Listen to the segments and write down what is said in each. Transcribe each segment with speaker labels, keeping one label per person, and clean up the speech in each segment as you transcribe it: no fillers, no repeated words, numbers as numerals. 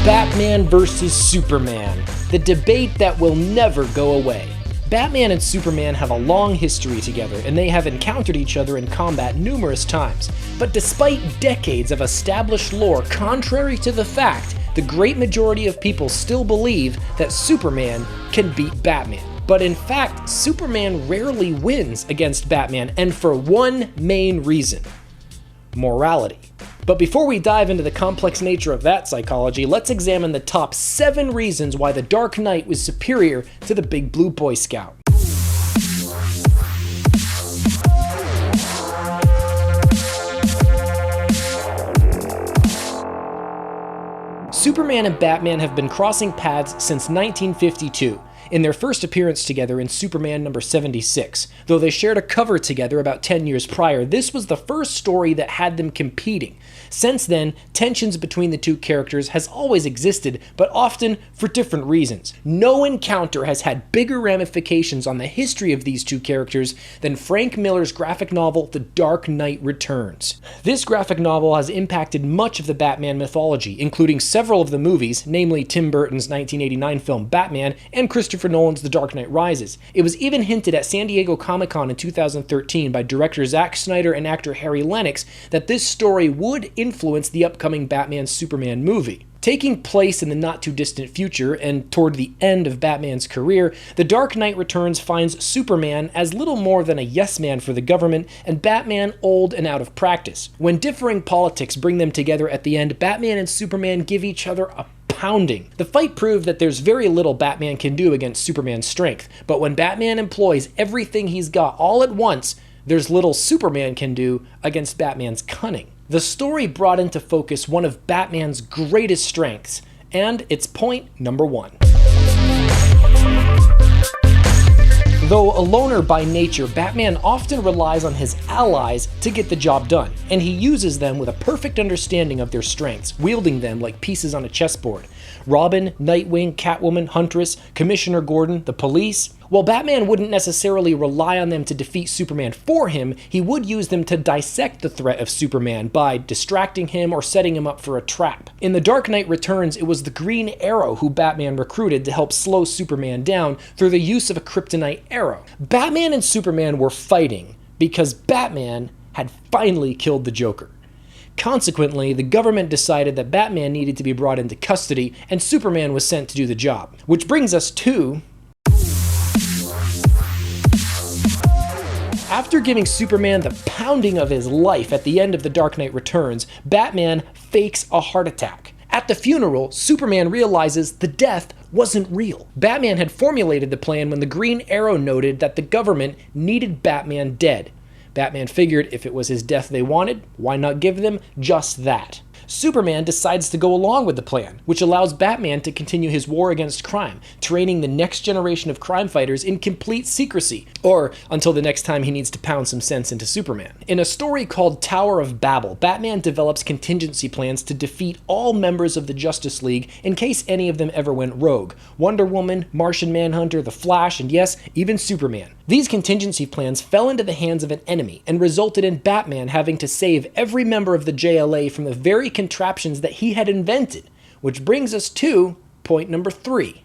Speaker 1: Batman versus Superman, the debate that will never go away. Batman and Superman have a long history together, and they have encountered each other in combat numerous times. But despite decades of established lore contrary to the fact, the great majority of people still believe that Superman can beat Batman. But in fact, Superman rarely wins against Batman, and for one main reason: morality. But before we dive into the complex nature of that psychology, let's examine the top 7 reasons why the Dark Knight was superior to the Big Blue Boy Scout. Superman and Batman have been crossing paths since 1952. In their first appearance together in Superman number 76. Though they shared a cover together about 10 years prior, this was the first story that had them competing. Since then, tensions between the two characters has always existed, but often for different reasons. No encounter has had bigger ramifications on the history of these two characters than Frank Miller's graphic novel, The Dark Knight Returns. This graphic novel has impacted much of the Batman mythology, including several of the movies, namely Tim Burton's 1989 film Batman and Christopher Nolan's The Dark Knight Rises. It was even hinted at San Diego Comic-Con in 2013 by director Zack Snyder and actor Harry Lennix that this story would influence the upcoming Batman-Superman movie. Taking place in the not-too-distant future and toward the end of Batman's career, The Dark Knight Returns finds Superman as little more than a yes-man for the government and Batman old and out of practice. When differing politics bring them together at the end, Batman and Superman give each other a pounding. The fight proved that there's very little Batman can do against Superman's strength, but when Batman employs everything he's got all at once, there's little Superman can do against Batman's cunning. The story brought into focus one of Batman's greatest strengths, and it's point number 1. Though a loner by nature, Batman often relies on his allies to get the job done, and he uses them with a perfect understanding of their strengths, wielding them like pieces on a chessboard. Robin, Nightwing, Catwoman, Huntress, Commissioner Gordon, the police. While Batman wouldn't necessarily rely on them to defeat Superman for him, he would use them to dissect the threat of Superman by distracting him or setting him up for a trap. In The Dark Knight Returns, it was the Green Arrow who Batman recruited to help slow Superman down through the use of a kryptonite arrow. Batman and Superman were fighting because Batman had finally killed the Joker. Consequently, the government decided that Batman needed to be brought into custody and Superman was sent to do the job. Which brings us to... After giving Superman the pounding of his life at the end of The Dark Knight Returns, Batman fakes a heart attack. At the funeral, Superman realizes the death wasn't real. Batman had formulated the plan when the Green Arrow noted that the government needed Batman dead. Batman figured if it was his death they wanted, why not give them just that? Superman decides to go along with the plan, which allows Batman to continue his war against crime, training the next generation of crime fighters in complete secrecy, or until the next time he needs to pound some sense into Superman. In a story called Tower of Babel, Batman develops contingency plans to defeat all members of the Justice League in case any of them ever went rogue: Wonder Woman, Martian Manhunter, the Flash, and yes, even Superman. These contingency plans fell into the hands of an enemy and resulted in Batman having to save every member of the JLA from the very contraptions that he had invented, which brings us to point number 3.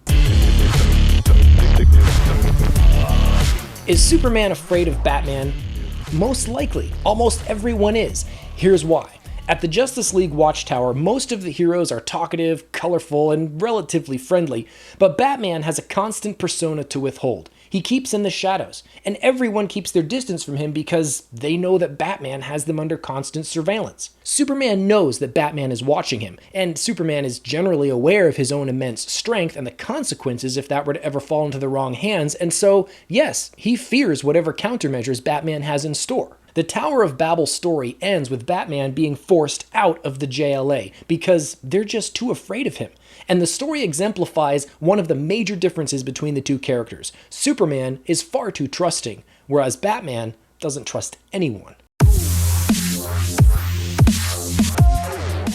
Speaker 1: Is Superman afraid of Batman? Most likely. Almost everyone is. Here's why. At the Justice League Watchtower, most of the heroes are talkative, colorful, and relatively friendly, but Batman has a constant persona to withhold. He keeps in the shadows, and everyone keeps their distance from him because they know that Batman has them under constant surveillance. Superman knows that Batman is watching him, and Superman is generally aware of his own immense strength and the consequences if that were to ever fall into the wrong hands, and so, yes, he fears whatever countermeasures Batman has in store. The Tower of Babel story ends with Batman being forced out of the JLA because they're just too afraid of him. And the story exemplifies one of the major differences between the two characters. Superman is far too trusting, whereas Batman doesn't trust anyone.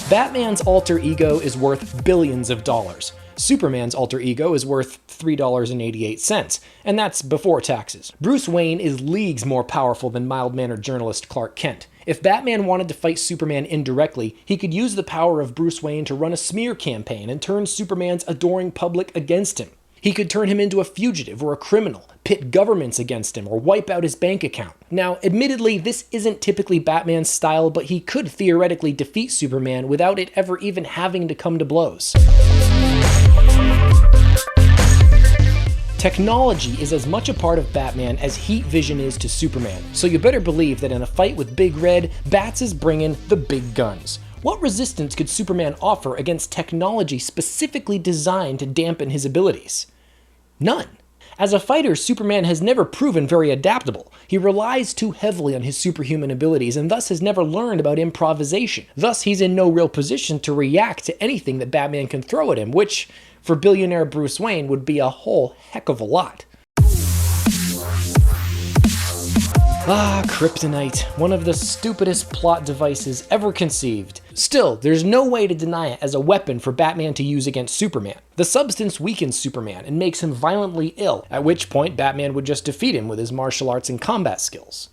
Speaker 1: Batman's alter ego is worth billions of dollars. Superman's alter ego is worth $3.88, and that's before taxes. Bruce Wayne is leagues more powerful than mild-mannered journalist Clark Kent, If Batman wanted to fight Superman indirectly, he could use the power of Bruce Wayne to run a smear campaign and turn Superman's adoring public against him. He could turn him into a fugitive or a criminal, pit governments against him, or wipe out his bank account. Now, admittedly, this isn't typically Batman's style, but he could theoretically defeat Superman without it ever even having to come to blows. Technology is as much a part of Batman as heat vision is to Superman, so you better believe that in a fight with Big Red, Bats is bringing the big guns. What resistance could Superman offer against technology specifically designed to dampen his abilities? None. As a fighter, Superman has never proven very adaptable. He relies too heavily on his superhuman abilities and thus has never learned about improvisation. Thus, he's in no real position to react to anything that Batman can throw at him, which, for billionaire Bruce Wayne, would be a whole heck of a lot. Kryptonite, one of the stupidest plot devices ever conceived. Still, there's no way to deny it as a weapon for Batman to use against Superman. The substance weakens Superman and makes him violently ill, at which point Batman would just defeat him with his martial arts and combat skills.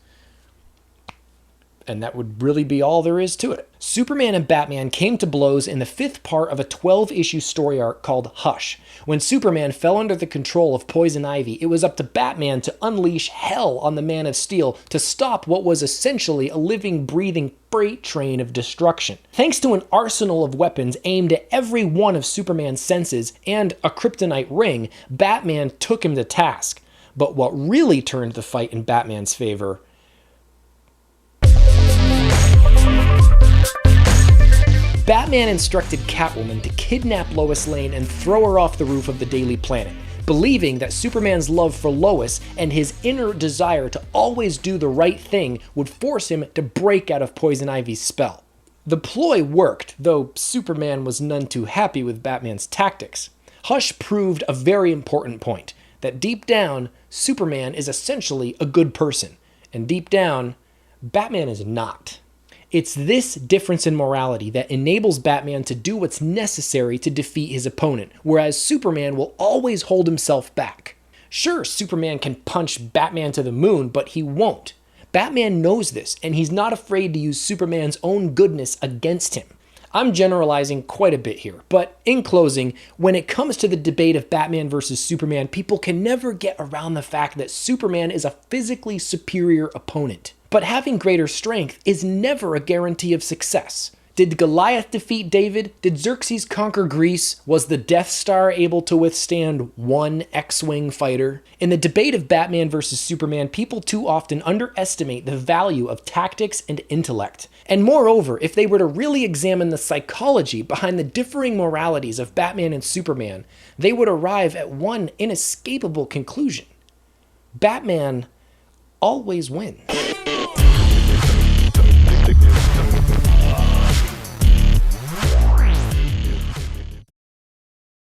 Speaker 1: And that would really be all there is to it. Superman and Batman came to blows in the 5th part of a 12-issue story arc called Hush. When Superman fell under the control of Poison Ivy, it was up to Batman to unleash hell on the Man of Steel to stop what was essentially a living, breathing freight train of destruction. Thanks to an arsenal of weapons aimed at every one of Superman's senses and a kryptonite ring, Batman took him to task. But what really turned the fight in Batman's favor Batman instructed Catwoman to kidnap Lois Lane and throw her off the roof of the Daily Planet, believing that Superman's love for Lois and his inner desire to always do the right thing would force him to break out of Poison Ivy's spell. The ploy worked, though Superman was none too happy with Batman's tactics. Hush proved a very important point, that deep down, Superman is essentially a good person, and deep down, Batman is not. It's this difference in morality that enables Batman to do what's necessary to defeat his opponent, whereas Superman will always hold himself back. Sure, Superman can punch Batman to the moon, but he won't. Batman knows this, and he's not afraid to use Superman's own goodness against him. I'm generalizing quite a bit here, but in closing, when it comes to the debate of Batman versus Superman, people can never get around the fact that Superman is a physically superior opponent. But having greater strength is never a guarantee of success. Did Goliath defeat David? Did Xerxes conquer Greece? Was the Death Star able to withstand one X-Wing fighter? In the debate of Batman versus Superman, people too often underestimate the value of tactics and intellect. And moreover, if they were to really examine the psychology behind the differing moralities of Batman and Superman, they would arrive at one inescapable conclusion. Batman always wins.